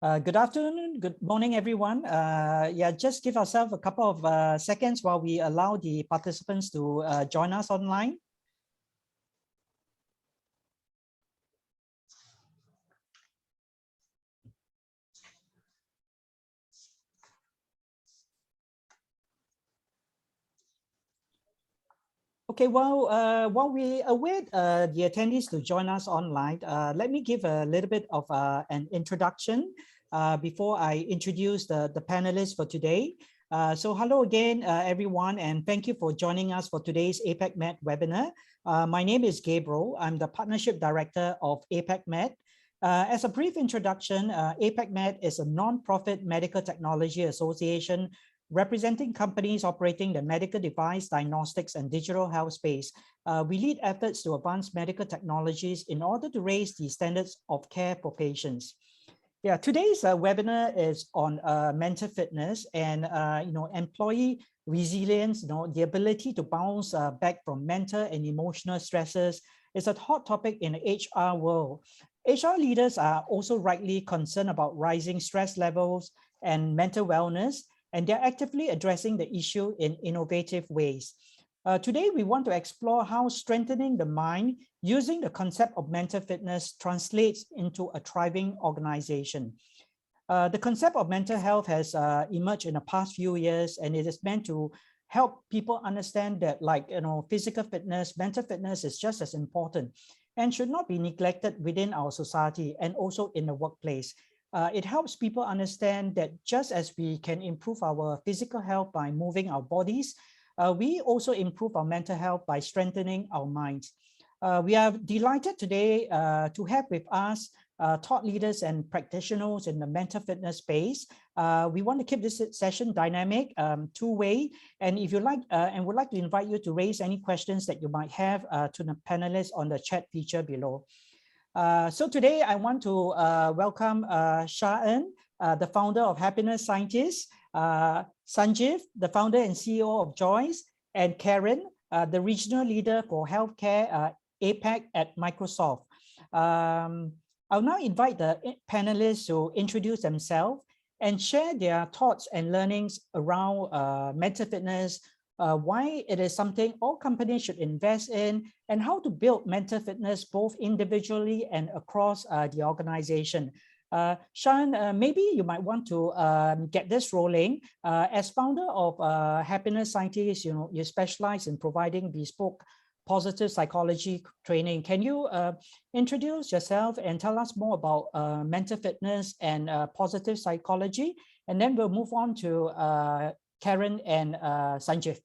Good afternoon, good morning, everyone. Just give ourselves a couple of seconds while we allow the participants to join us online. Okay, while we await the attendees to join us online, let me give a little bit of an introduction before I introduce the panelists for today. So hello again, everyone, and thank you for joining us for today's APAC Med webinar. My name is Gabriel. I'm the Partnership Director of APAC Med. As a brief introduction, APAC Med is a non-profit medical technology association representing companies operating the medical device, diagnostics, and digital health space. We lead efforts to advance medical technologies in order to raise the standards of care for patients. Yeah, today's webinar is on mental fitness and employee resilience. The ability to bounce back from mental and emotional stresses is a hot topic in the HR world. HR leaders are also rightly concerned about rising stress levels and mental wellness, and they're actively addressing the issue in innovative ways. Today, we want to explore how strengthening the mind using the concept of mental fitness translates into a thriving organization. The concept of mental health has emerged in the past few years, and it is meant to help people understand that, physical fitness, mental fitness is just as important and should not be neglected within our society and also in the workplace. It helps people understand that just as we can improve our physical health by moving our bodies, we also improve our mental health by strengthening our minds. We are delighted today to have with us thought leaders and practitioners in the mental fitness space. We want to keep this session dynamic, two-way, and if you like, and would like to invite you to raise any questions that you might have to the panelists on the chat feature below. So today I want to welcome Shaun, the founder of Happiness Scientists, Sanjeev, the founder and CEO of Joyce, and Karen, the regional leader for healthcare APAC at Microsoft. I'll now invite the panelists to introduce themselves and share their thoughts and learnings around mental fitness, why it is something all companies should invest in, and how to build mental fitness both individually and across the organization. Shaun, maybe you might want to get this rolling. As founder of Happiness Scientists, you specialize in providing bespoke positive psychology training. Can you introduce yourself and tell us more about mental fitness and positive psychology? And then we'll move on to Karen and Sanjeev.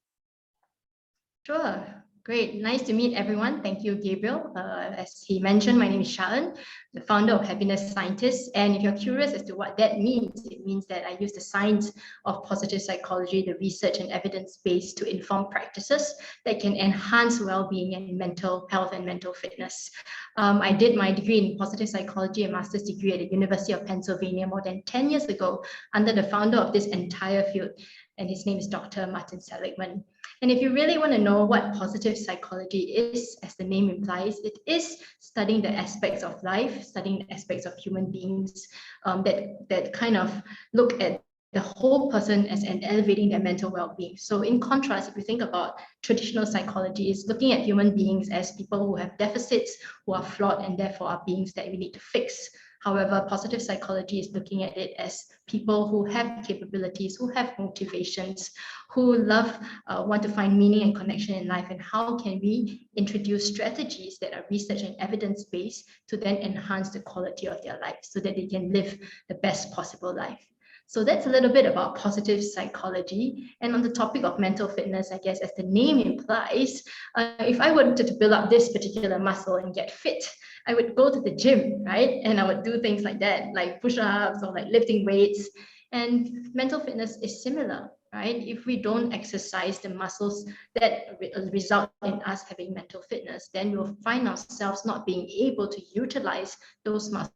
Sure. Great. Nice to meet everyone. Thank you, Gabriel. As he mentioned, my name is Shaun, the founder of Happiness Scientists. And if you're curious as to what that means, it means that I use the science of positive psychology, the research and evidence base to inform practices that can enhance well-being and mental health and mental fitness. I did my degree in positive psychology, a master's degree at the University of Pennsylvania more than 10 years ago under the founder of this entire field. And his name is Dr. Martin Seligman. And if you really want to know what positive psychology is, as the name implies, it is studying the aspects of life, studying the aspects of human beings that kind of look at the whole person as and elevating their mental well-being. So in contrast, if you think about traditional psychology, is looking at human beings as people who have deficits, who are flawed, and therefore are beings that we need to fix. However, positive psychology is looking at it as people who have capabilities, who have motivations, who love, want to find meaning and connection in life, and how can we introduce strategies that are research and evidence-based to then enhance the quality of their life so that they can live the best possible life. So that's a little bit about positive psychology. And on the topic of mental fitness, I guess as the name implies, if I wanted to build up this particular muscle and get fit, I would go to the gym, right? And I would do things like that, like push-ups or like lifting weights. And mental fitness is similar, right? If we don't exercise the muscles that result in us having mental fitness, then we'll find ourselves not being able to utilize those muscles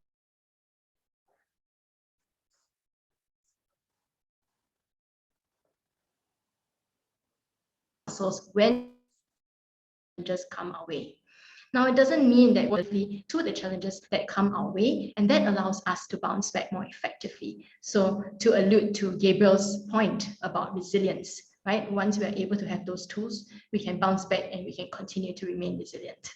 when just come our way. Now, it doesn't mean that we'll lead to the challenges that come our way, and that allows us to bounce back more effectively. So to allude to Gabriel's point about resilience, right? Once we are able to have those tools, we can bounce back and we can continue to remain resilient.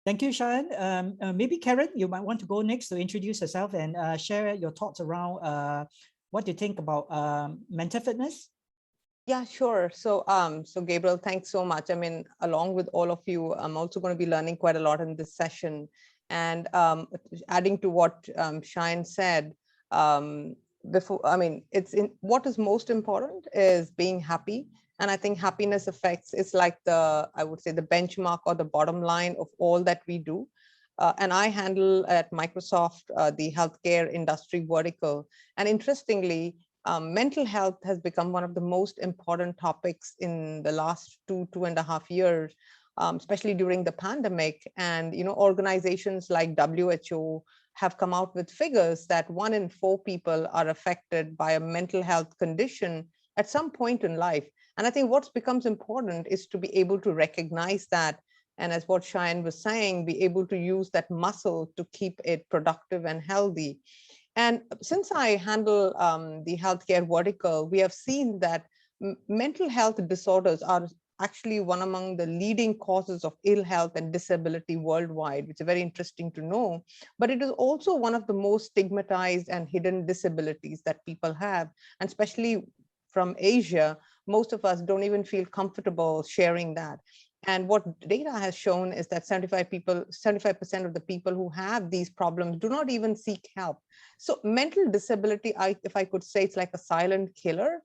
Thank you, Sharon. Maybe Karen, you might want to go next to introduce yourself and share your thoughts around what you think about mental fitness. Yeah, sure. So, so Gabriel, thanks so much. I mean, along with all of you, I'm also going to be learning quite a lot in this session. And adding to what Shine said, before, I mean, what is most important is being happy. And I think happiness affects, it's like I would say the benchmark or the bottom line of all that we do. And I handle at Microsoft the healthcare industry vertical. And interestingly, mental health has become one of the most important topics in the last 2.5 years, especially during the pandemic. And organizations like WHO have come out with figures that 1 in 4 people are affected by a mental health condition at some point in life. And I think what becomes important is to be able to recognize that. And as what Cheyenne was saying, be able to use that muscle to keep it productive and healthy. And since I handle the healthcare vertical, we have seen that mental health disorders are actually one among the leading causes of ill health and disability worldwide, which is very interesting to know. But it is also one of the most stigmatized and hidden disabilities that people have, and especially from Asia, most of us don't even feel comfortable sharing that. And what data has shown is that 75% of the people who have these problems do not even seek help. So mental disability, if I could say, it's like a silent killer,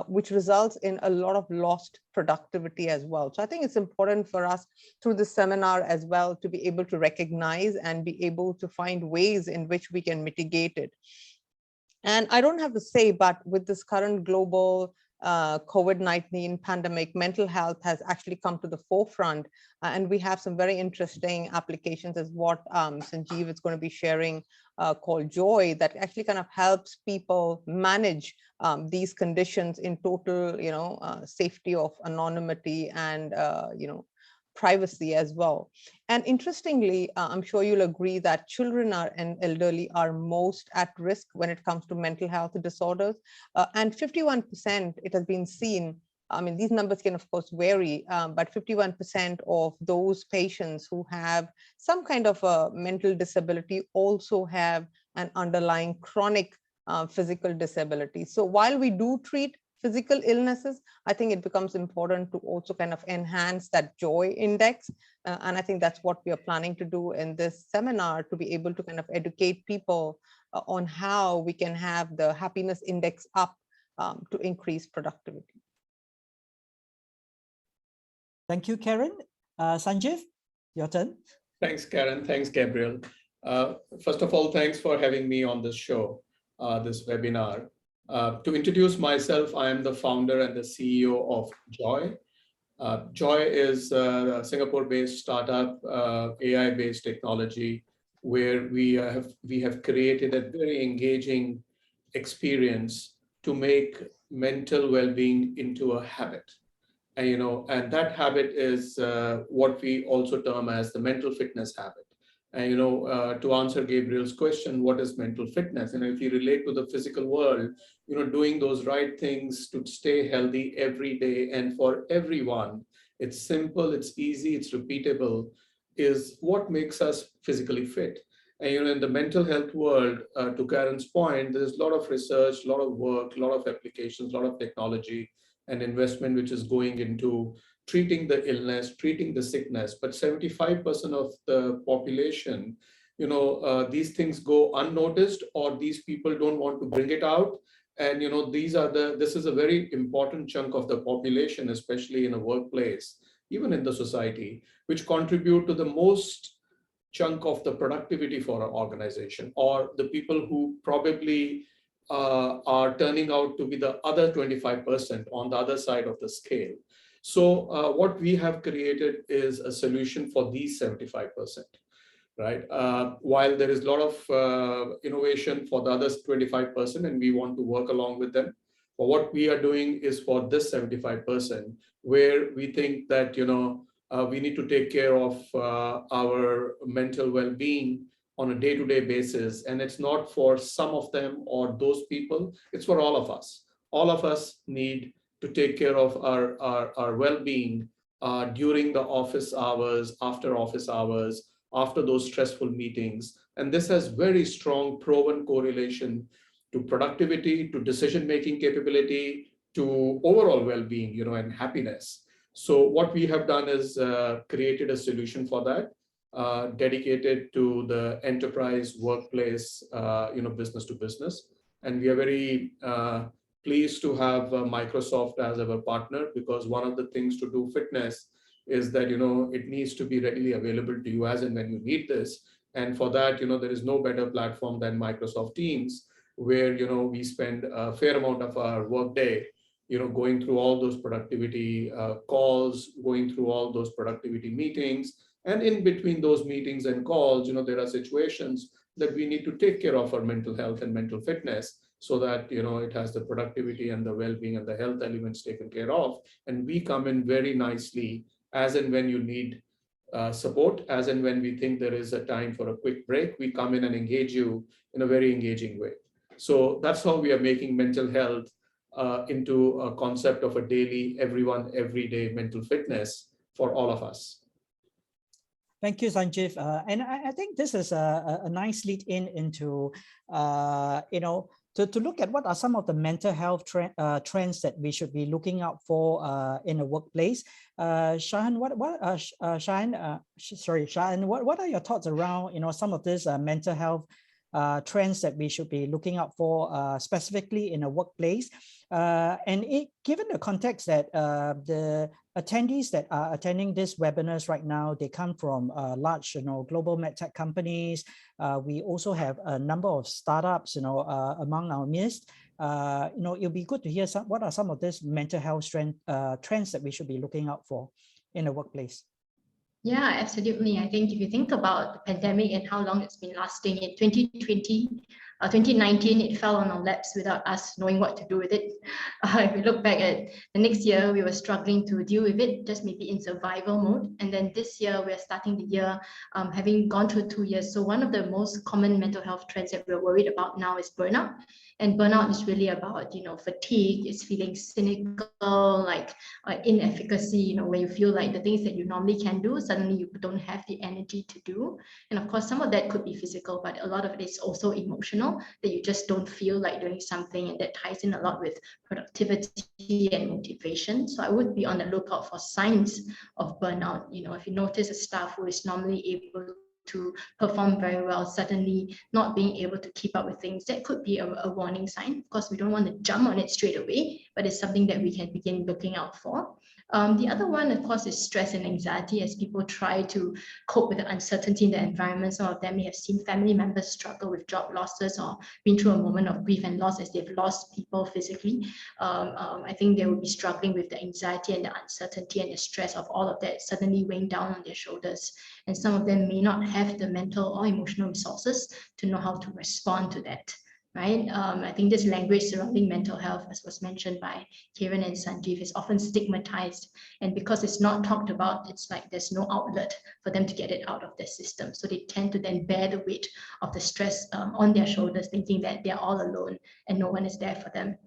which results in a lot of lost productivity as well. So I think it's important for us through this seminar as well to be able to recognize and be able to find ways in which we can mitigate it. And I don't have to say, but with this current global COVID-19 pandemic, mental health has actually come to the forefront. And we have some very interesting applications as what Sanjeev is going to be sharing called Joy, that actually kind of helps people manage these conditions in total, safety of anonymity and, privacy as well. And interestingly, I'm sure you'll agree that children and elderly are most at risk when it comes to mental health disorders. And 51%, it has been seen, I mean, these numbers can of course vary, but 51% of those patients who have some kind of a mental disability also have an underlying chronic physical disability. So while we do treat physical illnesses, I think it becomes important to also kind of enhance that joy index. And I think that's what we are planning to do in this seminar, to be able to kind of educate people on how we can have the happiness index up to increase productivity. Thank you, Karen. Sanjeev, your turn. Thanks, Karen. Thanks, Gabriel. First of all, thanks for having me on this show, this webinar. To introduce myself, I am the founder and the CEO of Joy. Joy is a Singapore-based startup, AI-based technology, where we have created a very engaging experience to make mental well-being into a habit. And, and that habit is what we also term as the mental fitness habit. And, to answer Gabriel's question, what is mental fitness? If you relate to the physical world, doing those right things to stay healthy every day and for everyone, it's simple, it's easy, it's repeatable, is what makes us physically fit. And, in the mental health world, to Karen's point, there's a lot of research, a lot of work, a lot of applications, a lot of technology and investment, which is going into treating the illness, treating the sickness. But 75% of the population, these things go unnoticed, or these people don't want to bring it out. And, this is a very important chunk of the population, especially in a workplace, even in the society, which contribute to the most chunk of the productivity for our organization, or the people who probably are turning out to be the other 25% on the other side of the scale. So what we have created is a solution for these 75%, right? While there is a lot of innovation for the other 25%, and we want to work along with them. But what we are doing is for this 75%, where we think that, we need to take care of our mental well-being on a day-to-day basis. And it's not for some of them or those people, it's for all of us. All of us need to take care of our well-being during the office hours, after those stressful meetings. And this has very strong proven correlation to productivity, to decision-making capability, to overall well-being, and happiness. So what we have done is created a solution for that, dedicated to the enterprise workplace, business to business. And we are very pleased to have Microsoft as our partner, because one of the things to do fitness is that, it needs to be readily available to you as and when you need this. And for that, there is no better platform than Microsoft Teams, where, we spend a fair amount of our workday, going through all those productivity calls, going through all those productivity meetings. And in between those meetings and calls, there are situations that we need to take care of our mental health and mental fitness, so that, it has the productivity and the well-being and the health elements taken care of. And we come in very nicely as and when you need support, as and when we think there is a time for a quick break, we come in and engage you in a very engaging way. So that's how we are making mental health into a concept of a daily, everyone, everyday mental fitness for all of us. Thank you, Sanjeev. And I think this is a nice lead into, to look at what are some of the mental health trends that we should be looking out for in a workplace. Shahan, what are your thoughts around, some of these mental health trends that we should be looking out for specifically in a workplace? Given the context that the attendees that are attending this webinars right now, they come from large, global medtech companies. We also have a number of startups, among our midst. It'll be good to hear what are some of these mental health trends that we should be looking out for in the workplace. Yeah, absolutely. I think if you think about the pandemic and how long it's been lasting, in 2019, it fell on our laps without us knowing what to do with it. If we look back at the next year, we were struggling to deal with it, just maybe in survival mode. And then this year, we're starting the year having gone through 2 years. So one of the most common mental health trends that we're worried about now is burnout. And burnout is really about, fatigue, it's feeling cynical, like inefficacy, where you feel like the things that you normally can do, suddenly you don't have the energy to do. And of course, some of that could be physical, but a lot of it is also emotional, that you just don't feel like doing something, and that ties in a lot with productivity and motivation. So I would be on the lookout for signs of burnout. If you notice a staff who is normally able to perform very well, suddenly not being able to keep up with things, that could be a warning sign. Of course, we don't want to jump on it straight away, but it's something that we can begin looking out for. The other one, of course, is stress and anxiety as people try to cope with the uncertainty in the environment. Some of them may have seen family members struggle with job losses or been through a moment of grief and loss as they've lost people physically. I think they will be struggling with the anxiety and the uncertainty and the stress of all of that suddenly weighing down on their shoulders. And some of them may not have the mental or emotional resources to know how to respond to that. Right? I think this language surrounding mental health, as was mentioned by Kieran and Sanjeev, is often stigmatized. And because it's not talked about, it's like there's no outlet for them to get it out of their system. So they tend to then bear the weight of the stress on their shoulders, thinking that they're all alone and no one is there for them.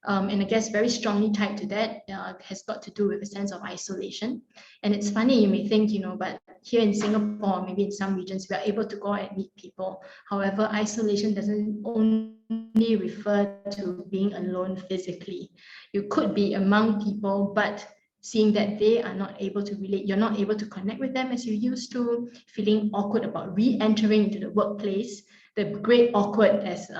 And I guess very strongly tied to that has got to do with a sense of isolation. And it's funny, you may think, but here in Singapore, maybe in some regions, we are able to go and meet people. However, isolation doesn't only refer to being alone physically. You could be among people, but seeing that they are not able to relate, you're not able to connect with them as you used to, feeling awkward about re-entering into the workplace, the great awkward, as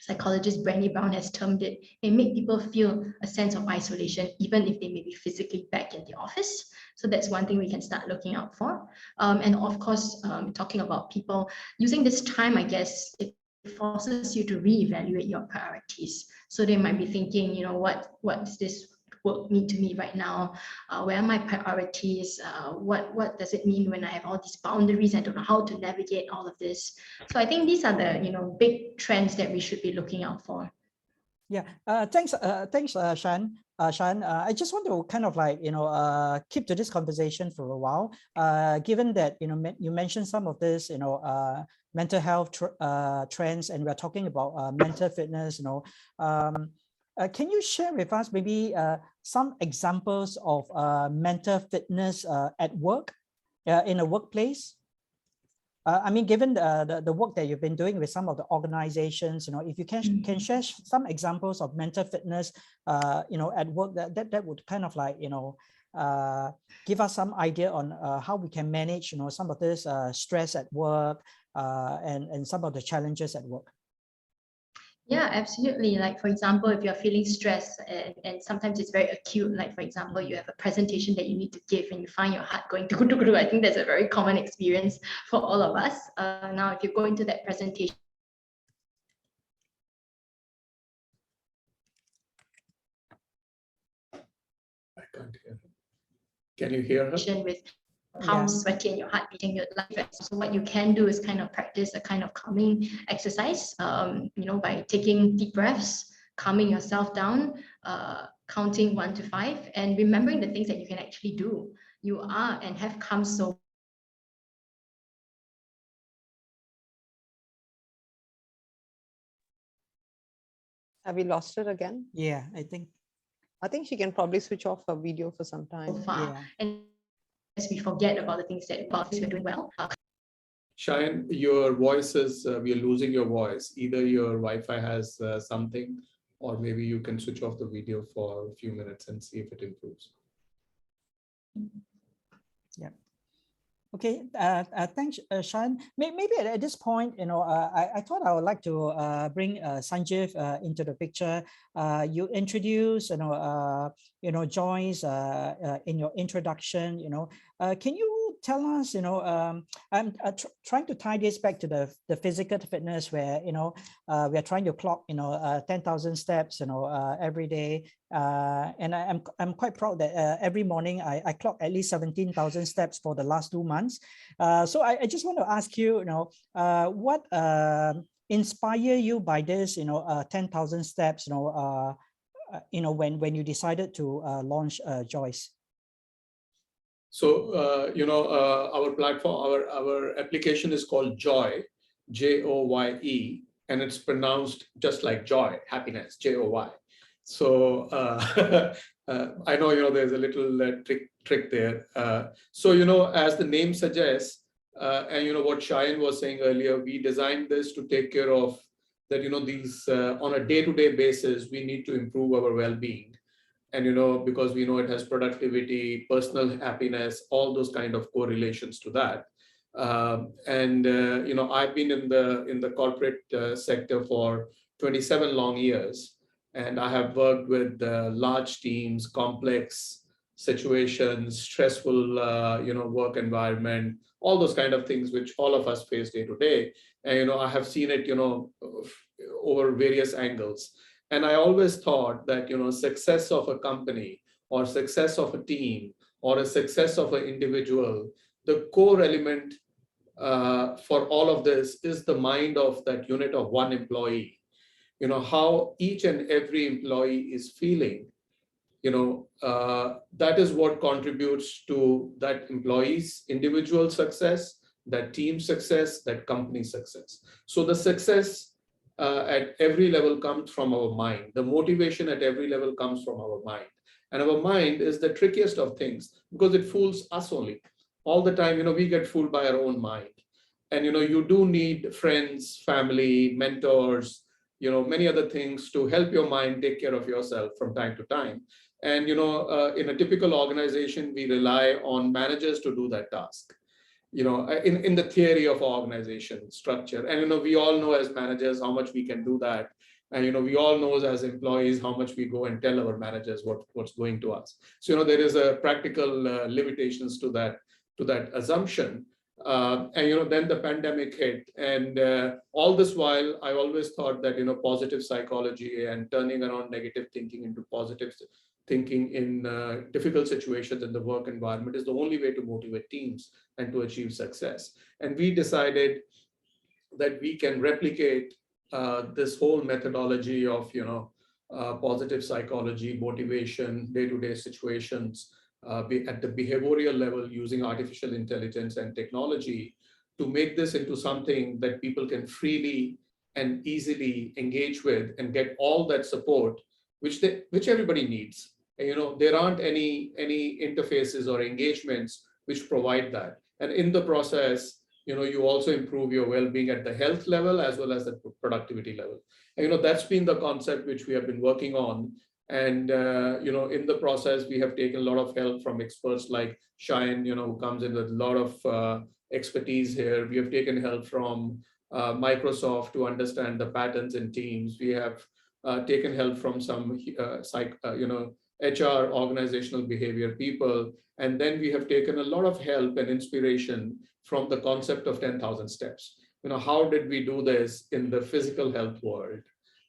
psychologist Brené Brown has termed it, may make people feel a sense of isolation, even if they may be physically back in the office. So that's one thing we can start looking out for. And of course, talking about people, using this time, I guess, it forces you to reevaluate your priorities. So they might be thinking, what does this work mean to me right now? Where are my priorities? What does it mean when I have all these boundaries? I don't know how to navigate all of this. So I think these are the big trends that we should be looking out for. Yeah, thanks, Shan. Shan, I just want to kind of like, keep to this conversation for a while, given that, you mentioned some of this, mental health trends, and we're talking about mental fitness, can you share with us maybe some examples of mental fitness at work, in a workplace? I mean, given the work that you've been doing with some of the organizations, if you can share some examples of mental fitness, at work, that would kind of like, give us some idea on how we can manage, some of this stress at work, and some of the challenges at work. Yeah, absolutely. Like, for example, if you're feeling stressed and sometimes it's very acute, like, for example, you have a presentation that you need to give and you find your heart going to. I think that's a very common experience for all of us. Now, if you go into that presentation, I can't hear her. Can you hear her? with palms sweaty and your heart beating, your life. So what you can do is kind of practice a kind of calming exercise, by taking deep breaths, calming yourself down, counting 1 to 5, and remembering the things that you can actually do. You are and have come so. Have we lost her again? Yeah, I think she can probably switch off her video for some time. So far. Yeah. And as we forget about the things that we're doing well. Cheyenne, your voice is, we are losing your voice. Either your Wi-Fi has something, or maybe you can switch off the video for a few minutes and see if it improves. Yeah. Okay, thanks, Shan. Maybe at this point, I thought I would like to bring Sanjeev into the picture. You introduced, Joyce in your introduction. Can you tell us, I'm trying to tie this back to the physical fitness, where we are trying to clock 10,000 steps every day, and I'm quite proud that every morning I clock at least 17,000 steps for the last 2 months. So I just want to ask you, what inspire you by this 10,000 steps, when you decided to launch Joyce? So, our platform, our application is called Joy, Joye, and it's pronounced just like joy, happiness, Joy. So I know, there's a little trick there. So, as the name suggests, and what Cheyenne was saying earlier, we designed this to take care of that, these on a day-to-day basis, we need to improve our well-being. And, because we know it has productivity, personal happiness, all those kind of correlations to that. I've been in the corporate sector for 27 long years, and I have worked with large teams, complex situations, stressful, work environment, all those kind of things which all of us face day to day. And, I have seen it, over various angles. And I always thought that, success of a company or success of a team or a success of an individual, the core element for all of this is the mind of that unit of one employee. How each and every employee is feeling, that is what contributes to that employee's individual success, that team success, that company success. So the success at every level comes from our mind. The motivation at every level comes from our mind. And our mind is the trickiest of things because it fools us only. All the time, we get fooled by our own mind. And, you do need friends, family, mentors, many other things to help your mind take care of yourself from time to time. And, in a typical organization, we rely on managers to do that task. In the theory of organization structure. And, we all know as managers how much we can do that. And, we all know as employees how much we go and tell our managers what's going to us. So, there is a practical limitations to that assumption. And, then the pandemic hit. And all this while, I always thought that, positive psychology and turning around negative thinking into positive thinking in difficult situations in the work environment is the only way to motivate teams and to achieve success. And we decided that we can replicate this whole methodology of, positive psychology, motivation, day-to-day situations at the behavioral level using artificial intelligence and technology to make this into something that people can freely and easily engage with and get all that support which everybody needs. And, there aren't any interfaces or engagements which provide that. And in the process, you also improve your well-being at the health level as well as the productivity level. And, that's been the concept which we have been working on. And, in the process, we have taken a lot of help from experts like Shine, who comes in with a lot of expertise here. We have taken help from Microsoft to understand the patterns in teams. We have taken help from some HR, organizational behavior people. And then we have taken a lot of help and inspiration from the concept of 10,000 steps. How did we do this in the physical health world?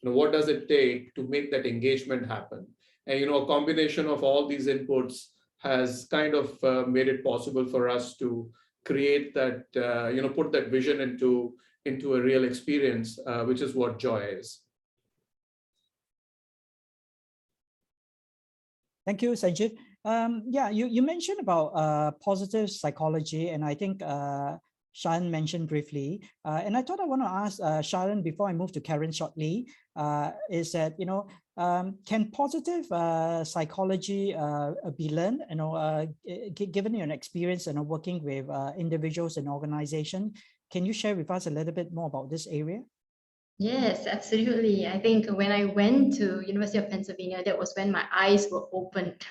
What does it take to make that engagement happen? And, a combination of all these inputs has kind of made it possible for us to create that, put that vision into a real experience, which is what Joy is. Thank you, Sanjeev. Yeah, you mentioned about positive psychology, and I think Sharon mentioned briefly. And I thought I want to ask Sharon before I move to Karen shortly, is that, can positive psychology be learned? Given your experience working with individuals and organizations, can you share with us a little bit more about this area? Yes, absolutely. I think when I went to University of Pennsylvania, that was when my eyes were opened.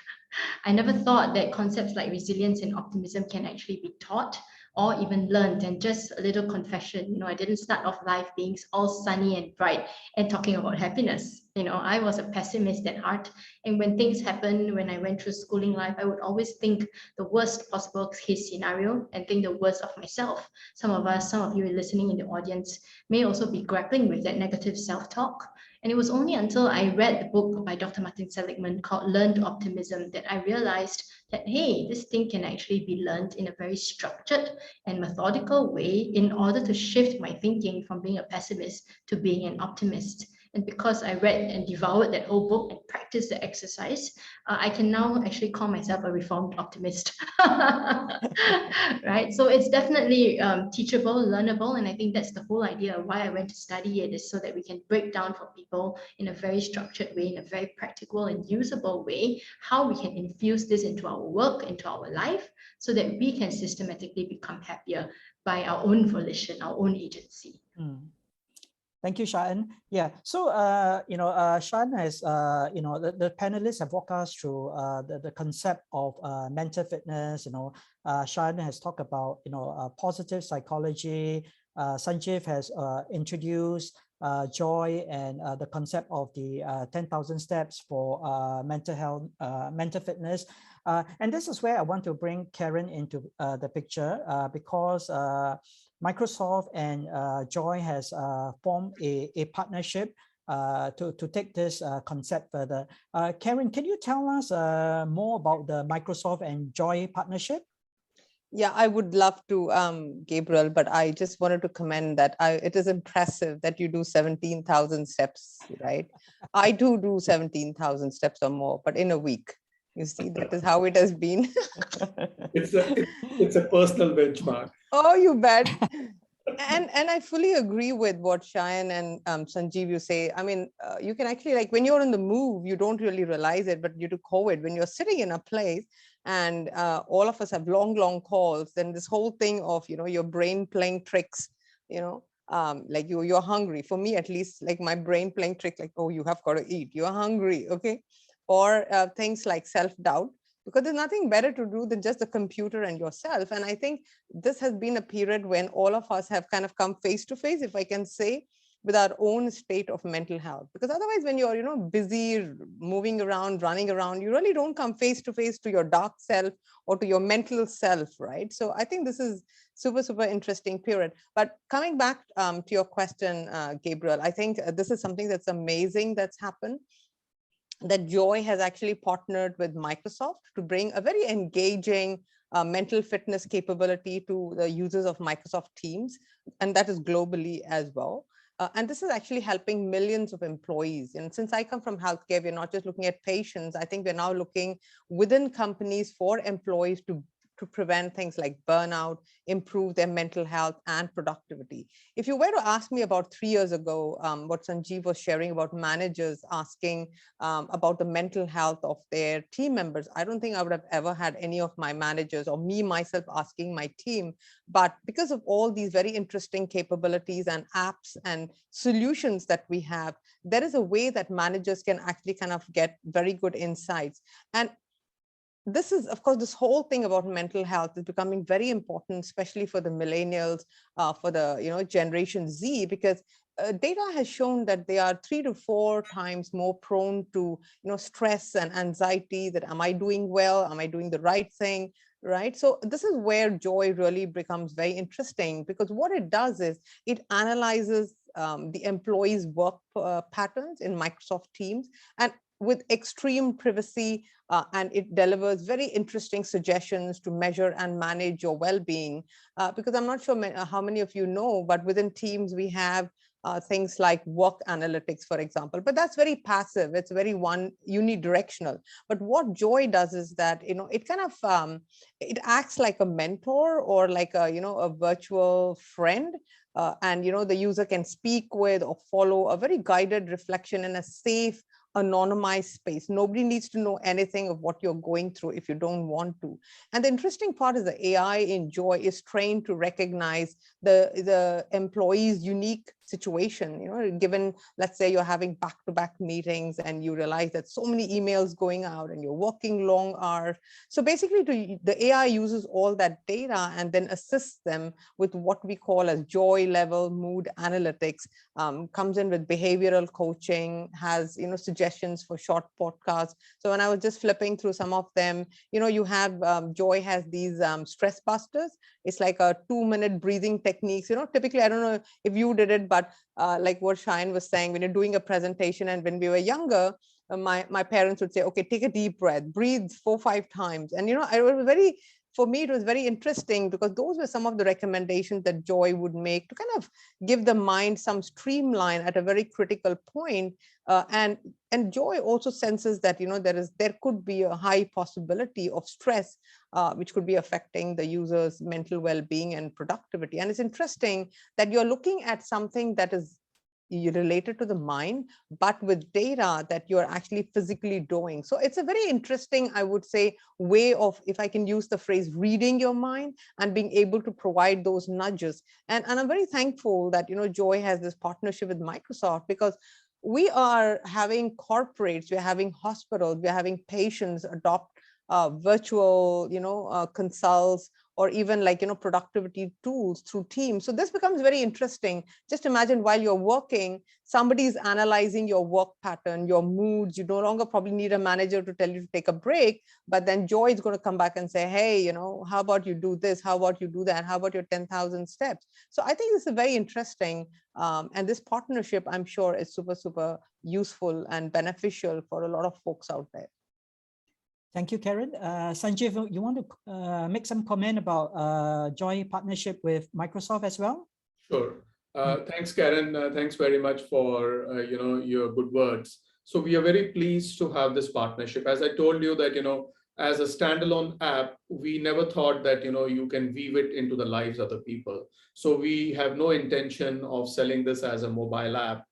I never thought that concepts like resilience and optimism can actually be taught or even learned. And just a little confession, I didn't start off life being all sunny and bright and talking about happiness. I was a pessimist at heart. And when things happened, when I went through schooling life, I would always think the worst possible case scenario and think the worst of myself. Some of you listening in the audience may also be grappling with that negative self-talk. And it was only until I read the book by Dr. Martin Seligman called Learned Optimism that I realized that, hey, this thing can actually be learned in a very structured and methodical way in order to shift my thinking from being a pessimist to being an optimist. And because I read and devoured that whole book and practiced the exercise, I can now actually call myself a reformed optimist. Right? So it's definitely teachable, learnable. And I think that's the whole idea of why I went to study it, is so that we can break down for people in a very structured way, in a very practical and usable way, how we can infuse this into our work, into our life, so that we can systematically become happier by our own volition, our own agency. Thank you, Sharon. Yeah, so Sharon has, the panelists have walked us through the concept of mental fitness. Sharon has talked about positive psychology. Sanjeev has introduced Joy and the concept of the 10,000 steps for mental health, mental fitness. And this is where I want to bring Karen into the picture because Microsoft and Joy has formed a partnership to take this concept further. Karen, can you tell us more about the Microsoft and Joy partnership? Yeah, I would love to, Gabriel, but I just wanted to commend that it is impressive that you do 17,000 steps, right? I do 17,000 steps or more, but in a week. You see, that is how it has been. It's a personal benchmark. Oh, you bet. And I fully agree with what Shayan and Sanjeev you say. I mean, you can actually, like, when you're on the move, you don't really realize it, but due to COVID, when you're sitting in a place and all of us have long calls, then this whole thing of, your brain playing tricks, like you're hungry. For me, at least, like my brain playing trick, like, oh, you have got to eat, you're hungry, okay? Or things like self-doubt, because there's nothing better to do than just the computer and yourself. And I think this has been a period when all of us have kind of come face to face, if I can say, with our own state of mental health. Because otherwise, when you're, busy moving around, running around, you really don't come face to face to your dark self or to your mental self, right? So I think this is super interesting period. But coming back to your question, Gabriel, I think this is something that's amazing that's happened, that Joy has actually partnered with Microsoft to bring a very engaging mental fitness capability to the users of Microsoft Teams, and that is globally as well. And this is actually helping millions of employees. And since I come from healthcare, we're not just looking at patients. I think we're now looking within companies for employees to prevent things like burnout, improve their mental health and productivity. If you were to ask me about 3 years ago, what Sanjeev was sharing about managers asking about the mental health of their team members, I don't think I would have ever had any of my managers or me myself asking my team. But because of all these very interesting capabilities and apps and solutions that we have, there is a way that managers can actually kind of get very good insights. And this is, of course, this whole thing about mental health is becoming very important, especially for the millennials, for the Generation Z, because data has shown that they are 3 to 4 times more prone to stress and anxiety. That am I doing well? Am I doing the right thing? Right. So this is where Joy really becomes very interesting, because what it does is it analyzes the employees' work patterns in Microsoft Teams, and with extreme privacy, and it delivers very interesting suggestions to measure and manage your well-being. Because I'm not sure how many of you know, but within Teams we have things like work analytics, for example, but that's very passive. It's very unidirectional. But what Joy does is that it kind of it acts like a mentor or like a virtual friend. And the user can speak with or follow a very guided reflection in a safe, anonymized space. Nobody needs to know anything of what you're going through if you don't want to. And the interesting part is the AI in Joy is trained to recognize the employee's unique situation. Given, let's say you're having back-to-back meetings and you realize that so many emails going out and you're working long hours. So basically the AI uses all that data and then assists them with what we call as Joy level mood analytics, comes in with behavioral coaching, has suggestions for short podcasts. So when I was just flipping through some of them, you have Joy has these stress busters. It's like a 2-minute breathing techniques. Typically, I don't know if you did it, but like what Shine was saying, when you're doing a presentation and when we were younger, my parents would say, okay, take a deep breath, breathe 4 or 5 times. And, for me, it was very interesting because those were some of the recommendations that Joy would make to kind of give the mind some streamline at a very critical point. And Joy also senses that, there could be a high possibility of stress, which could be affecting the user's mental well-being and productivity. And it's interesting that you're looking at something that is related to the mind, but with data that you're actually physically doing. So it's a very interesting, I would say, way of, if I can use the phrase, reading your mind and being able to provide those nudges. And I'm very thankful that, Joy has this partnership with Microsoft, because we are having corporates, we're having hospitals, we're having patients adopt virtual, consults, or even like, productivity tools through Teams. So this becomes very interesting. Just imagine while you're working, somebody's analyzing your work pattern, your moods. You no longer probably need a manager to tell you to take a break, but then Joy is going to come back and say, hey, how about you do this? How about you do that? How about your 10,000 steps? So I think this is very interesting. And this partnership, I'm sure, is super, super useful and beneficial for a lot of folks out there. Thank you, Karen. Sanjeev, you want to make some comment about Joy partnership with Microsoft as well? Sure. Thanks, Karen. Thanks very much for your good words. So we are very pleased to have this partnership. As I told you that as a standalone app, we never thought that you can weave it into the lives of the people. So we have no intention of selling this as a mobile app,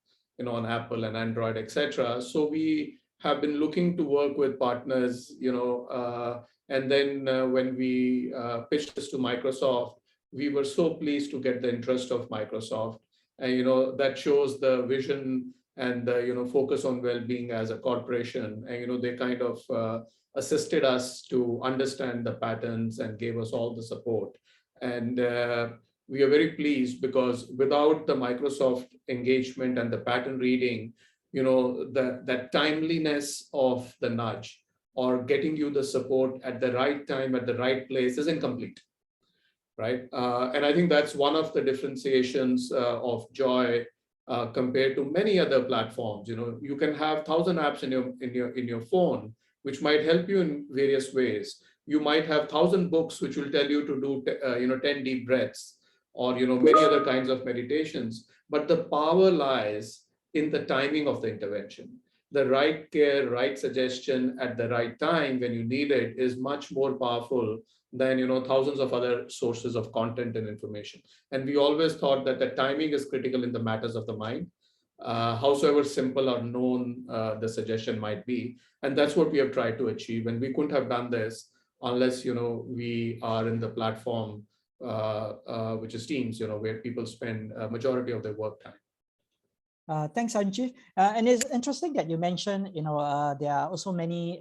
on Apple and Android, etc. So we have been looking to work with partners, and then when we pitched this to Microsoft, we were so pleased to get the interest of Microsoft. And, that shows the vision and the, focus on well-being as a corporation. And, they kind of assisted us to understand the patterns and gave us all the support. And we are very pleased because without the Microsoft engagement and the pattern reading, that timeliness of the nudge or getting you the support at the right time, at the right place is incomplete, right? And I think that's one of the differentiations of Joy compared to many other platforms. You can have 1,000 apps in your phone, which might help you in various ways. You might have 1,000 books which will tell you to do 10 deep breaths, or many other kinds of meditations. But the power lies in the timing of the intervention. The right care, right suggestion at the right time when you need it is much more powerful than thousands of other sources of content and information. And we always thought that the timing is critical in the matters of the mind, howsoever simple or known the suggestion might be. And that's what we have tried to achieve. And we couldn't have done this unless we are in the platform which is Teams, where people spend a majority of their work time. Thanks, Sanjeev. And it's interesting that you mentioned, there are also many,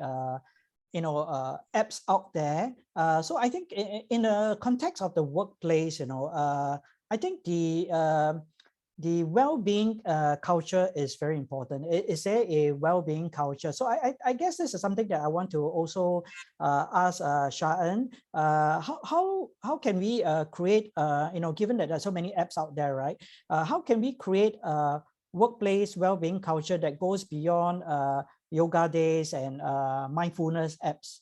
apps out there. So I think in the context of the workplace, I think the well-being culture is very important. Is there a well-being culture? So I guess this is something that I want to also ask Sharon. How can we create, given that there are so many apps out there, right? How can we create a workplace well-being culture that goes beyond yoga days and mindfulness apps?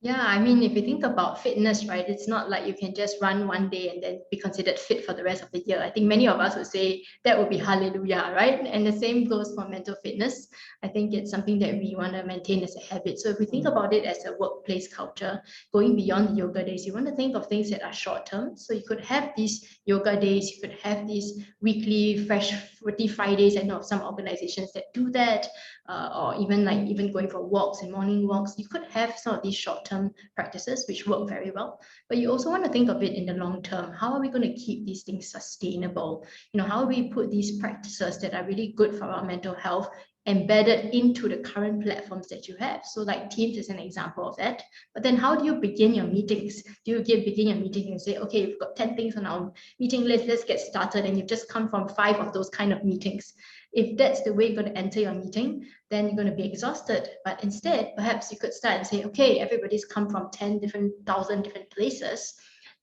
Yeah, I mean, if you think about fitness, right, it's not like you can just run one day and then be considered fit for the rest of the year. I think many of us would say that would be hallelujah, right? And the same goes for mental fitness. I think it's something that we want to maintain as a habit. So if we think about it as a workplace culture, going beyond the yoga days, you want to think of things that are short term. So you could have these yoga days, you could have these weekly fresh fruity Fridays. I know of some organizations that do that, or even going for walks and morning walks. You could have some of these short-term practices which work very well, but you also want to think of it in the long term. How are we going to keep these things sustainable? How do we put these practices that are really good for our mental health embedded into the current platforms that you have? So like Teams is an example of that. But then how do you begin your meetings? Do you begin your meeting and say, okay, we've got 10 things on our meeting list, let's get started, and you've just come from 5 of those kind of meetings? If that's the way you're going to enter your meeting, then you're going to be exhausted. But instead, perhaps you could start and say, okay, everybody's come from 10,000 different places.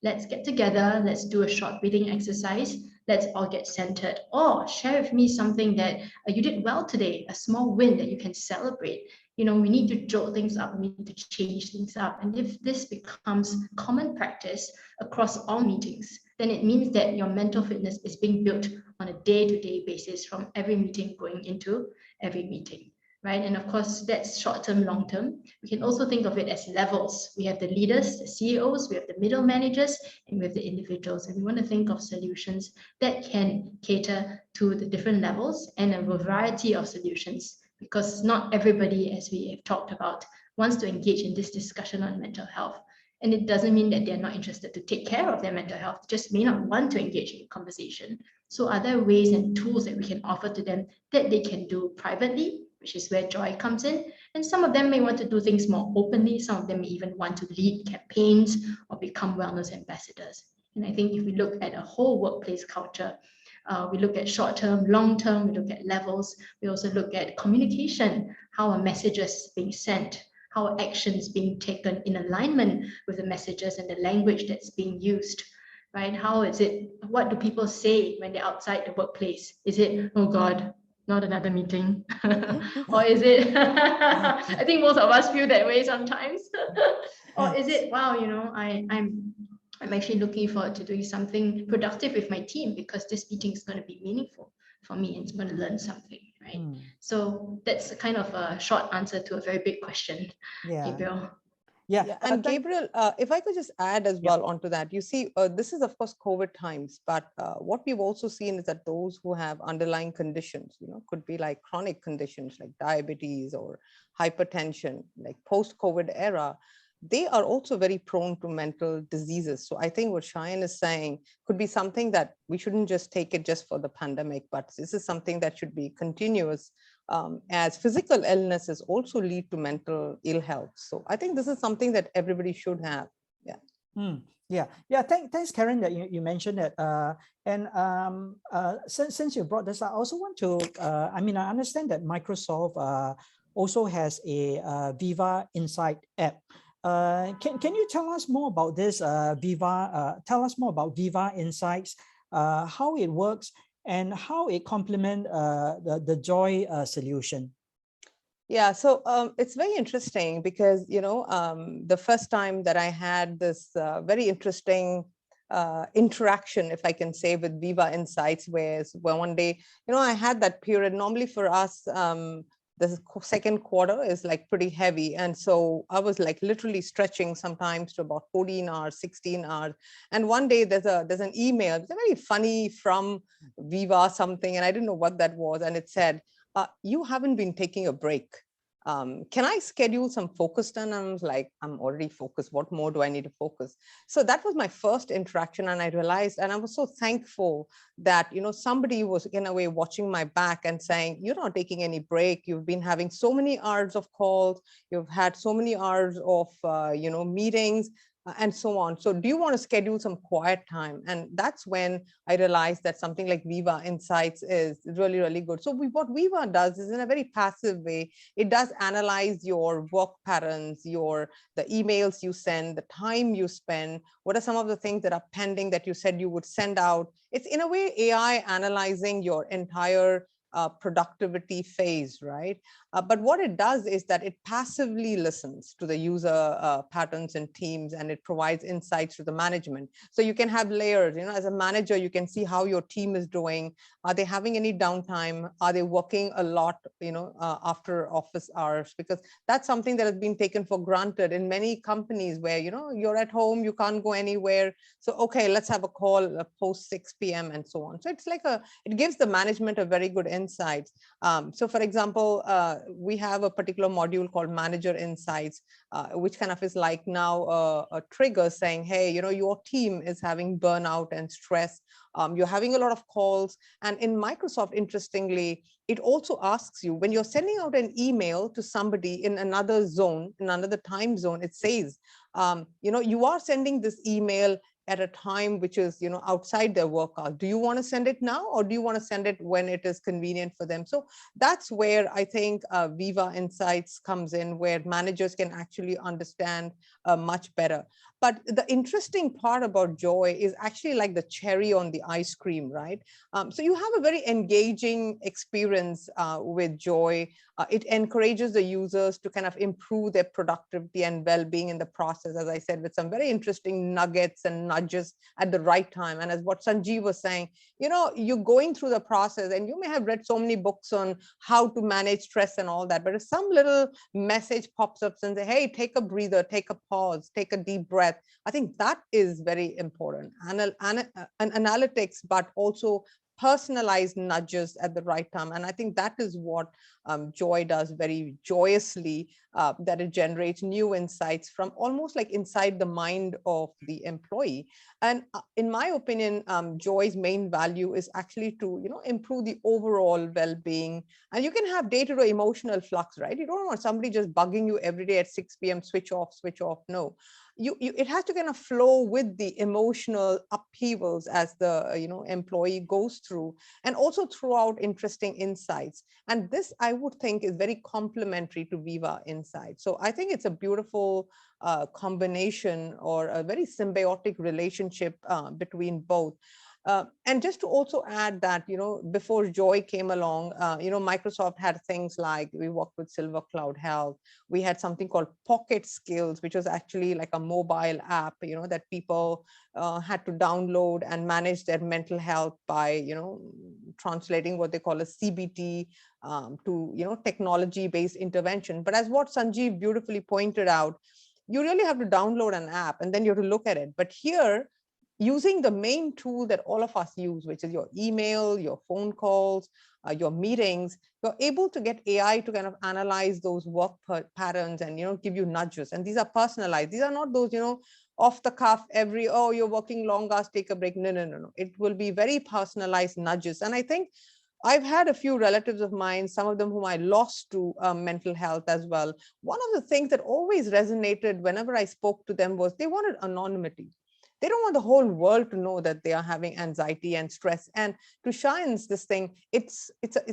Let's get together. Let's do a short breathing exercise. Let's all get centered. Or share with me something that you did well today, a small win that you can celebrate. We need to jolt things up. We need to change things up. And if this becomes common practice across all meetings, then it means that your mental fitness is being built on a day-to-day basis from every meeting going into every meeting, right? And of course, that's short-term, long-term. We can also think of it as levels. We have the leaders, the CEOs, we have the middle managers, and we have the individuals. And we want to think of solutions that can cater to the different levels and a variety of solutions, because not everybody, as we have talked about, wants to engage in this discussion on mental health. And it doesn't mean that they're not interested to take care of their mental health, just may not want to engage in conversation. So are there ways and tools that we can offer to them that they can do privately, which is where Joy comes in? And some of them may want to do things more openly. Some of them may even want to lead campaigns or become wellness ambassadors. And I think if we look at a whole workplace culture, we look at short-term, long-term, we look at levels. We also look at communication, how are messages being sent, how are actions being taken in alignment with the messages and the language that's being used, right? How is it, what do people say when they're outside the workplace? Is it, oh God, not another meeting? Or is it, I think most of us feel that way sometimes. Or is it, wow, I'm actually looking forward to doing something productive with my team because this meeting is going to be meaningful for me and it's going to learn something, right? So that's kind of a short answer to a very big question, Gabriel. Yeah, and Gabriel, if I could just add as well onto that, you see, this is of course COVID times, but what we've also seen is that those who have underlying conditions, could be like chronic conditions like diabetes or hypertension, like post-COVID era, they are also very prone to mental diseases. So I think what Cheyenne is saying could be something that we shouldn't just take it just for the pandemic, but this is something that should be continuous, as physical illnesses also lead to mental ill health. So I think this is something that everybody should have. Yeah. Thanks, Karen, that you mentioned that. Since you brought this, I also want to. I understand that Microsoft also has a Viva Insight app. Can you tell us more about this Viva? Tell us more about Viva Insights, how it works, and how it complements the Joy solution. Yeah, so it's very interesting because, the first time that I had this very interesting interaction, if I can say, with Viva Insights, where one day, I had that period. Normally for us, the second quarter is like pretty heavy. And so I was like literally stretching sometimes to about 14 hours, 16 hours. And one day there's an email, it's very funny, from Viva something, and I didn't know what that was. And it said, you haven't been taking a break. Can I schedule some focus time? And I was like, I'm already focused. What more do I need to focus? So that was my first interaction. And I realized, and I was so thankful that, somebody was in a way watching my back and saying, you're not taking any break. You've been having so many hours of calls. You've had so many hours of, meetings, and so on. So do you want to schedule some quiet time? And that's when I realized that something like Viva Insights is really, really good. So what Viva does is, in a very passive way, it does analyze your work patterns, the emails you send, the time you spend, what are some of the things that are pending that you said you would send out. It's in a way AI analyzing your entire productivity phase, right? But what it does is that it passively listens to the user patterns and teams, and it provides insights to the management. So you can have layers, as a manager, you can see how your team is doing. Are they having any downtime? Are they working a lot, after office hours? Because that's something that has been taken for granted in many companies where, you're at home, you can't go anywhere. So, okay, let's have a call post 6 p.m. and so on. So it's like it gives the management a very good insights. So for example, we have a particular module called Manager Insights, which kind of is like now a trigger saying, hey, your team is having burnout and stress. You're having a lot of calls. And in Microsoft, interestingly, it also asks you, when you're sending out an email to somebody in another zone, in another time zone, it says, you are sending this email at a time which is, outside their work hours. Do you want to send it now, or do you want to send it when it is convenient for them? So that's where I think Viva Insights comes in, where managers can actually understand much better. But the interesting part about Joy is actually like the cherry on the ice cream, right? So you have a very engaging experience with Joy. It encourages the users to kind of improve their productivity and well-being in the process, as I said, with some very interesting nuggets and nudges at the right time. And as what Sanjeev was saying, you're going through the process, and you may have read so many books on how to manage stress and all that, but if some little message pops up and say, hey, take a breather, take a pause, take a deep breath, I think that is very important. Analytics, but also personalized nudges at the right time. And I think that is what Joy does very joyously, that it generates new insights from almost like inside the mind of the employee. And in my opinion, Joy's main value is actually to, improve the overall well-being. And you can have day-to-day emotional flux, right? You don't want somebody just bugging you every day at 6 p.m., switch off. No. It has to kind of flow with the emotional upheavals as the employee goes through, and also throw out interesting insights. And this, I would think, is very complementary to Viva Insights. So I think it's a beautiful combination, or a very symbiotic relationship between both. And just to also add that, before Joy came along, Microsoft had things like, we worked with Silver Cloud Health. We had something called Pocket Skills, which was actually like a mobile app, that people had to download and manage their mental health by, translating what they call a CBT to, technology-based intervention. But as what Sanjeev beautifully pointed out, you really have to download an app and then you have to look at it. But here, using the main tool that all of us use, which is your email, your phone calls, your meetings, you're able to get AI to kind of analyze those work patterns and, give you nudges. And these are personalized. These are not those, off the cuff, you're working long hours, take a break. No. It will be very personalized nudges. And I think I've had a few relatives of mine, some of them whom I lost to mental health as well. One of the things that always resonated whenever I spoke to them was they wanted anonymity. They don't want the whole world to know that they are having anxiety and stress. And to Shayan's this thing, it's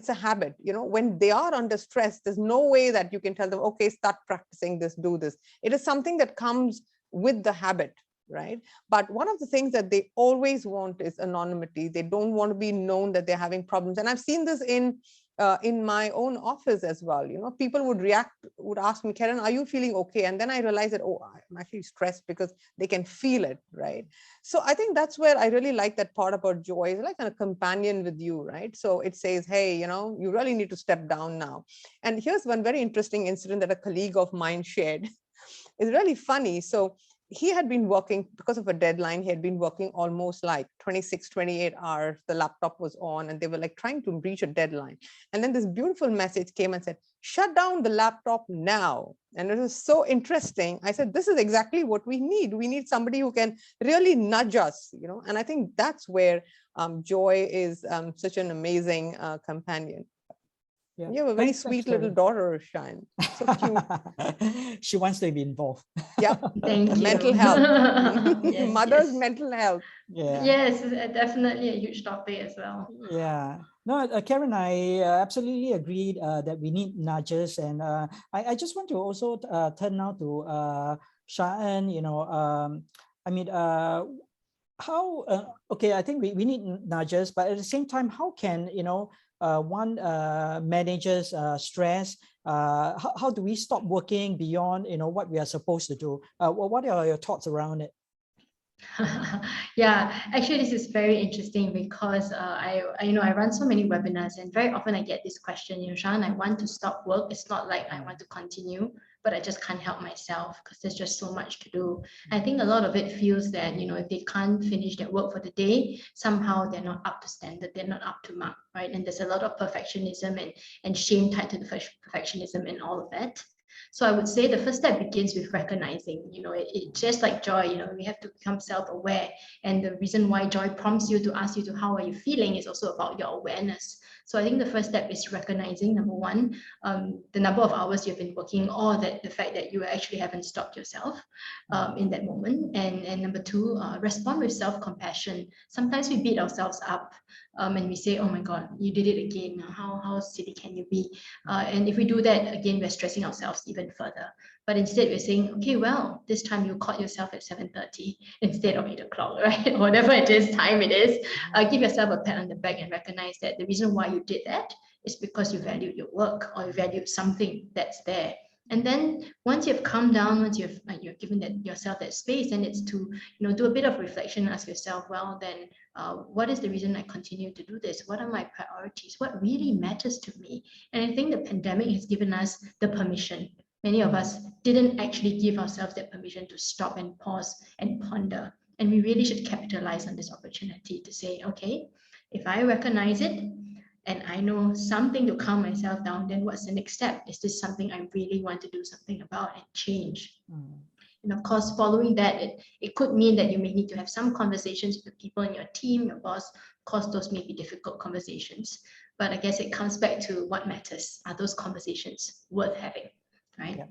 a habit. When they are under stress, there's no way that you can tell them, okay, start practicing this, do this. It is something that comes with the habit, right? But one of the things that they always want is anonymity. They don't want to be known that they're having problems. And I've seen this in in my own office as well. People would ask me, Karen, are you feeling okay? And then I realized that, oh, I'm actually stressed, because they can feel it, right? So I think that's where I really like that part about joy. It's like a companion with you, right? So it says, hey, you really need to step down now. And here's one very interesting incident that a colleague of mine shared. It's really funny. So he had been working, because of a deadline, he had been working almost like 26, 28 hours. The laptop was on and they were like trying to reach a deadline. And then this beautiful message came and said, shut down the laptop now. And it was so interesting. I said, this is exactly what we need. We need somebody who can really nudge us, and I think that's where joy is such an amazing companion. Yeah. You have a very Thanks, sweet little daughter, Shine. So cute. She wants to be involved. Yeah. Thank you. Mental health. Yes, Mother's yes. mental health. Yeah. Yes, definitely a huge topic as well. Yeah. No, Karen, I absolutely agreed that we need nudges. And I just want to also turn now to Sha'an, I mean, how, okay, I think we need nudges, but at the same time, how can, one manages stress? How do we stop working beyond, what we are supposed to do? What are your thoughts around it? Yeah, actually, this is very interesting because I run so many webinars, and very often I get this question, Shan, I want to stop work. It's not like I want to continue, but I just can't help myself because there's just so much to do. I think a lot of it feels that, if they can't finish their work for the day, somehow they're not up to standard, they're not up to mark, right? And there's a lot of perfectionism and shame tied to the perfectionism and all of that. So I would say the first step begins with recognizing, it just like joy, we have to become self-aware. And the reason why joy prompts you to ask you to how are you feeling is also about your awareness. So I think the first step is recognizing, number one, the number of hours you've been working, or the fact that you actually haven't stopped yourself in that moment. And number two, respond with self-compassion. Sometimes we beat ourselves up and we say, oh my God, you did it again. How silly can you be? And if we do that, again, we're stressing ourselves even further. But instead we're saying, okay, well, this time you caught yourself at 7:30 instead of 8 o'clock, right? Whatever it is, time it is, give yourself a pat on the back and recognize that the reason why you did that is because you valued your work, or you valued something that's there. And then once you've calmed down, once you're given yourself that space, then it's to do a bit of reflection, ask yourself, well, then what is the reason I continue to do this? What are my priorities? What really matters to me? And I think the pandemic has given us the permission. Many of us didn't actually give ourselves that permission to stop and pause and ponder. And we really should capitalize on this opportunity to say, okay, if I recognize it, and I know something to calm myself down, then what's the next step? Is this something I really want to do something about and change? And of course, following that, it could mean that you may need to have some conversations with people in your team, your boss. Of course, those may be difficult conversations, but I guess it comes back to what matters. Are those conversations worth having, right? Yeah.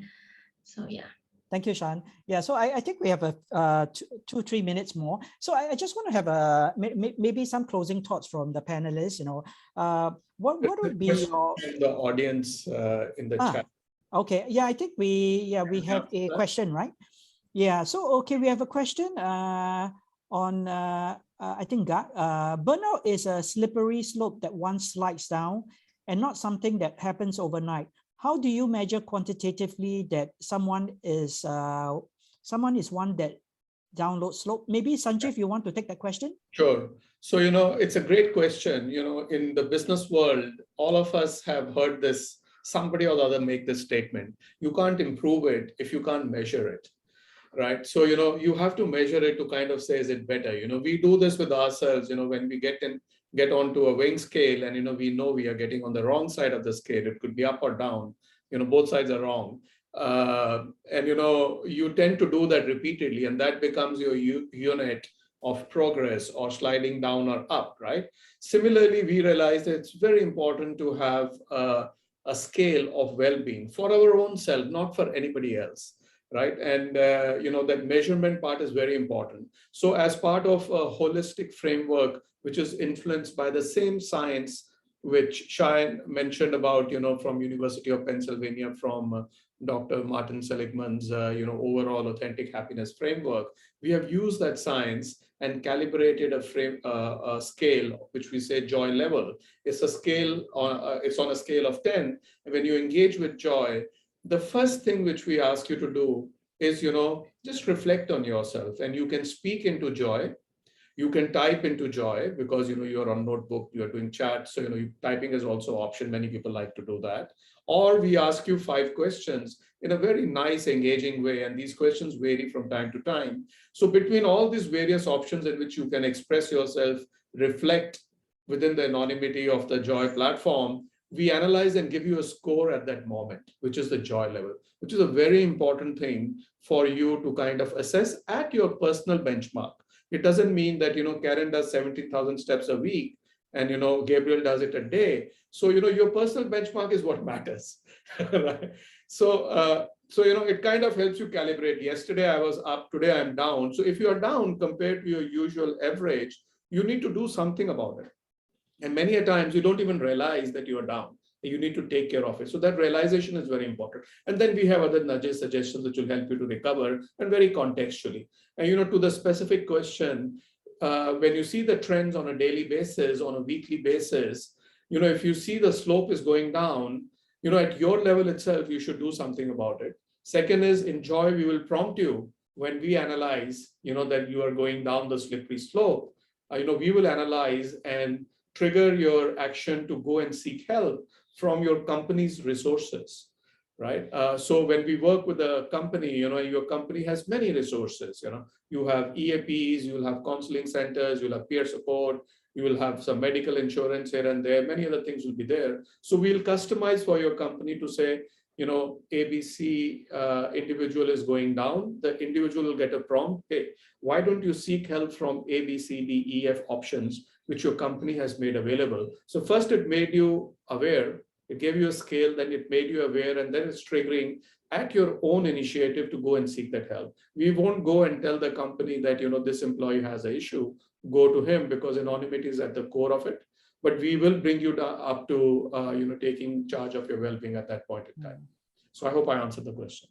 So yeah. Thank you, Shan. Yeah, so I think we have a 2-3 minutes more. So I just want to have maybe some closing thoughts from the panelists. What would be your the audience in the chat? Okay, yeah, I think we have a question, right? Yeah, so okay, we have a question on I think burnout is a slippery slope that one slides down and not something that happens overnight. How do you measure quantitatively that someone is one that download slope? Maybe Sanjeev, you want to take that question? Sure. So, it's a great question. In the business world, all of us have heard this, somebody or the other make this statement. You can't improve it if you can't measure it, right? So, you have to measure it to kind of say, is it better? We do this with ourselves, when we get onto a weighing scale and, we know we are getting on the wrong side of the scale. It could be up or down, both sides are wrong. And, you tend to do that repeatedly, and that becomes your unit of progress or sliding down or up, right? Similarly, we realize that it's very important to have a scale of well-being for our own self, not for anybody else, right? And, that measurement part is very important. So as part of a holistic framework, which is influenced by the same science which Shine mentioned about, from University of Pennsylvania, from Dr. Martin Seligman's, overall authentic happiness framework. We have used that science and calibrated a scale, which we say joy level. It's a scale it's on a scale of 10. And when you engage with joy, the first thing which we ask you to do is, just reflect on yourself, and you can speak into joy. You can type into joy because, you're on notebook, you're doing chat. So, typing is also an option. Many people like to do that. Or we ask you 5 questions in a very nice, engaging way. And these questions vary from time to time. So between all these various options in which you can express yourself, reflect within the anonymity of the joy platform, we analyze and give you a score at that moment, which is the joy level, which is a very important thing for you to kind of assess at your personal benchmark. It doesn't mean that, Karen does 17,000 steps a week and, Gabriel does it a day. So, your personal benchmark is what matters, right? So, it kind of helps you calibrate. Yesterday I was up, today I'm down. So if you are down compared to your usual average, you need to do something about it. And many a times you don't even realize that you are down. You need to take care of it. So that realization is very important. And then we have other nudges, suggestions which will help you to recover, and very contextually. And to the specific question, when you see the trends on a daily basis, on a weekly basis, if you see the slope is going down, at your level itself, you should do something about it. Second is, in joy, we will prompt you when we analyze, that you are going down the slippery slope. We will analyze and trigger your action to go and seek help from your company's resources, right? So when we work with a company, your company has many resources. You have EAPs, you will have counseling centers, you'll have peer support, you will have some medical insurance here and there, many other things will be there. So we'll customize for your company to say, ABC individual is going down. The individual will get a prompt. Hey, why don't you seek help from A, B, C, D, E, F options, which your company has made available? So first it made you aware, it gave you a scale, then it made you aware, and then it's triggering at your own initiative to go and seek that help. We won't go and tell the company that, this employee has an issue, go to him, because anonymity is at the core of it. But we will bring you up to, taking charge of your well-being at that point in time. So I hope I answered the question.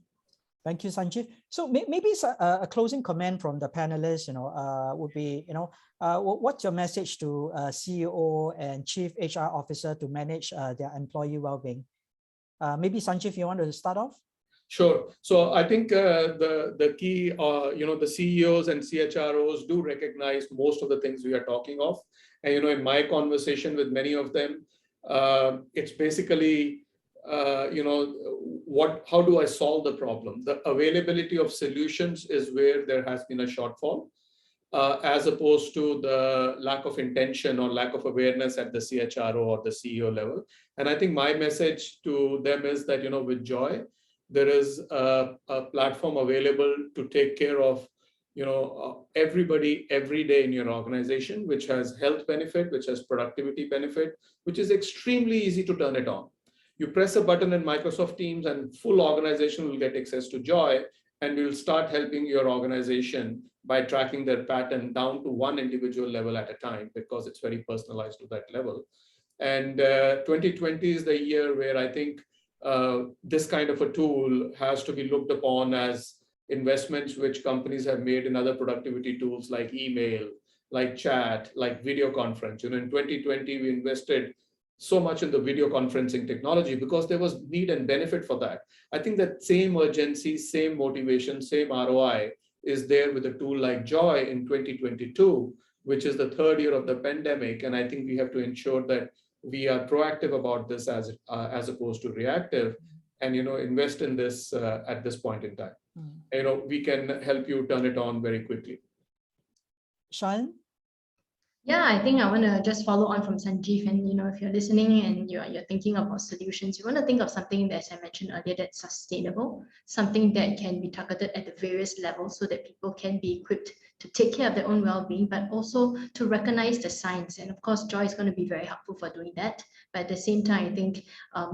Thank you, Sanjeev. So maybe a closing comment from the panelists, would be, what's your message to CEO and Chief HR Officer to manage their employee well-being? Maybe Sanjeev, you want to start off? Sure. So I think the key, the CEOs and CHROs do recognize most of the things we are talking of. And, in my conversation with many of them, it's basically, how do I solve the problem? The availability of solutions is where there has been a shortfall, as opposed to the lack of intention or lack of awareness at the CHRO or the CEO level. And I think my message to them is that, with joy, there is a platform available to take care of, everybody every day in your organization, which has health benefit, which has productivity benefit, which is extremely easy to turn it on. You press a button in Microsoft Teams and full organization will get access to joy, and we'll start helping your organization by tracking their pattern down to one individual level at a time, because it's very personalized to that level. And 2020 is the year where I think this kind of a tool has to be looked upon as investments which companies have made in other productivity tools like email, like chat, like video conference. In 2020, we invested so much in the video conferencing technology because there was need and benefit for that. I think that same urgency, same motivation, same ROI is there with a tool like Joy in 2022, which is the 3rd year of the pandemic. And I think we have to ensure that we are proactive about this as opposed to reactive, and invest in this at this point in time. We can help you turn it on very quickly. Shayan? Yeah, I think I want to just follow on from Sanjeev, and if you're listening and you're thinking about solutions, you want to think of something that, as I mentioned earlier, that's sustainable, something that can be targeted at the various levels so that people can be equipped to take care of their own well-being, but also to recognize the signs. And of course, Joy is going to be very helpful for doing that. But at the same time, I think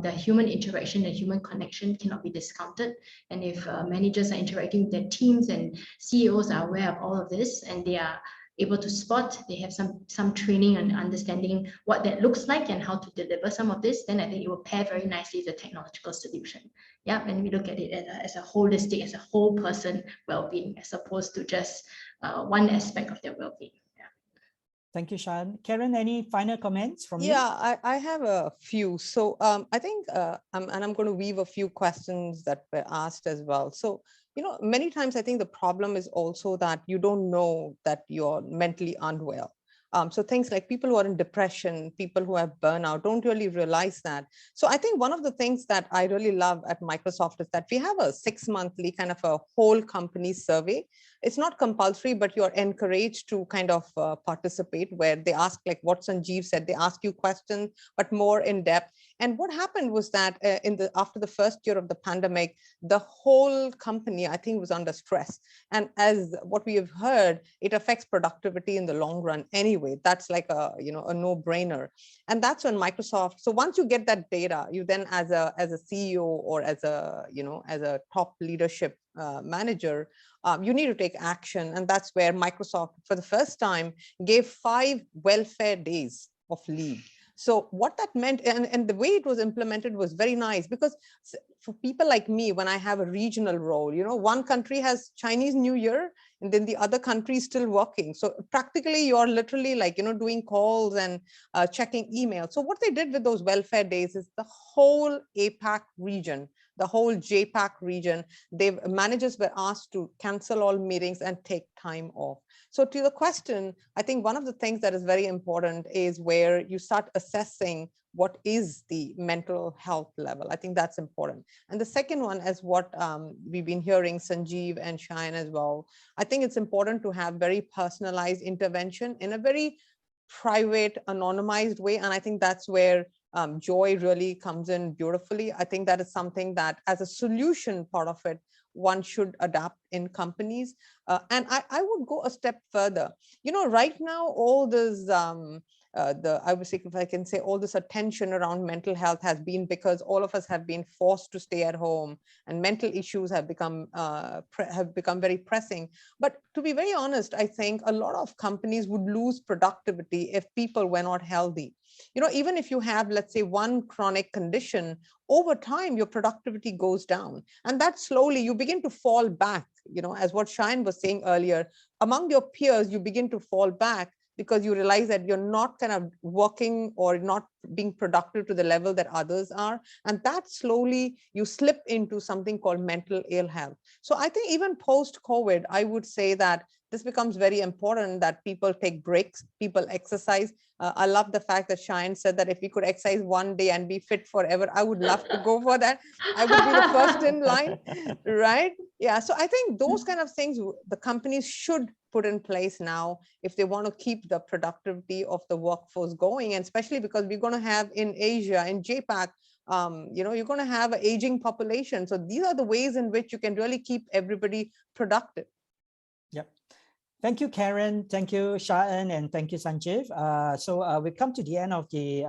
the human interaction and human connection cannot be discounted. And if managers are interacting with their teams and CEOs are aware of all of this, and they are able to spot, they have some training and understanding what that looks like and how to deliver some of this, then I think it will pair very nicely with the technological solution. Yeah, and we look at it as a holistic, as a whole person well-being, as opposed to just one aspect of their well-being. Thank you, Sharon. Karen, any final comments from you? Yeah, I have a few. So I think, and I'm going to weave a few questions that were asked as well. So, many times I think the problem is also that you don't know that you're mentally unwell. So things like people who are in depression, people who have burnout don't really realize that. So I think one of the things that I really love at Microsoft is that we have a 6-monthly kind of a whole company survey. It's not compulsory, but you're encouraged to kind of participate, where they ask, like what Sanjeev said, they ask you questions, but more in depth. And what happened was that after the first year of the pandemic, the whole company, I think, was under stress. And as what we have heard, it affects productivity in the long run anyway. That's like a no-brainer. And that's when Microsoft, so once you get that data, you then as a CEO or as a top leadership manager, you need to take action. And that's where Microsoft, for the first time, gave 5 welfare days of leave. So what that meant, and the way it was implemented was very nice, because for people like me, when I have a regional role, one country has Chinese New Year, and then the other country is still working. So practically you're literally like, doing calls and checking emails. So what they did with those welfare days is the whole APAC region, the whole JPAC region, managers were asked to cancel all meetings and take time off. So to the question, I think one of the things that is very important is where you start assessing what is the mental health level. I think that's important. And the second one is what we've been hearing Sanjeev and Shine as well. I think it's important to have very personalized intervention in a very private, anonymized way. And I think that's where Joy really comes in beautifully. I think that is something that as a solution part of it, one should adapt in companies. And I would go a step further. Right now, all this, I would say, if I can say, all this attention around mental health has been because all of us have been forced to stay at home, and mental issues have become very pressing. But to be very honest, I think a lot of companies would lose productivity if people were not healthy. Even if you have, let's say, one chronic condition, over time, your productivity goes down. And that slowly you begin to fall back, as what Shine was saying earlier, among your peers, you begin to fall back because you realize that you're not kind of working or not being productive to the level that others are. And that slowly you slip into something called mental ill health. So I think even post-COVID, I would say that this becomes very important that people take breaks, people exercise. I love the fact that Shine said that if we could exercise one day and be fit forever, I would love to go for that. I would be the first in line, right? Yeah, so I think those kind of things the companies should put in place now if they want to keep the productivity of the workforce going, and especially because we're going to have in Asia, in JPAC, you're going to have an aging population. So these are the ways in which you can really keep everybody productive. Yep. Thank you, Karen. Thank you, Sharon, and thank you, Sanjeev. So we've come to the end of the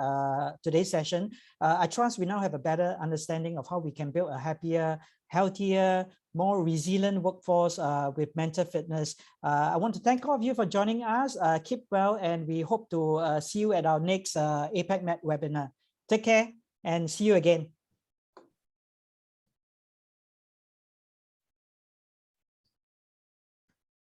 today's session. I trust we now have a better understanding of how we can build a happier, healthier, more resilient workforce with mental fitness. I want to thank all of you for joining us. Keep well, and we hope to see you at our next APAC Met webinar. Take care and see you again.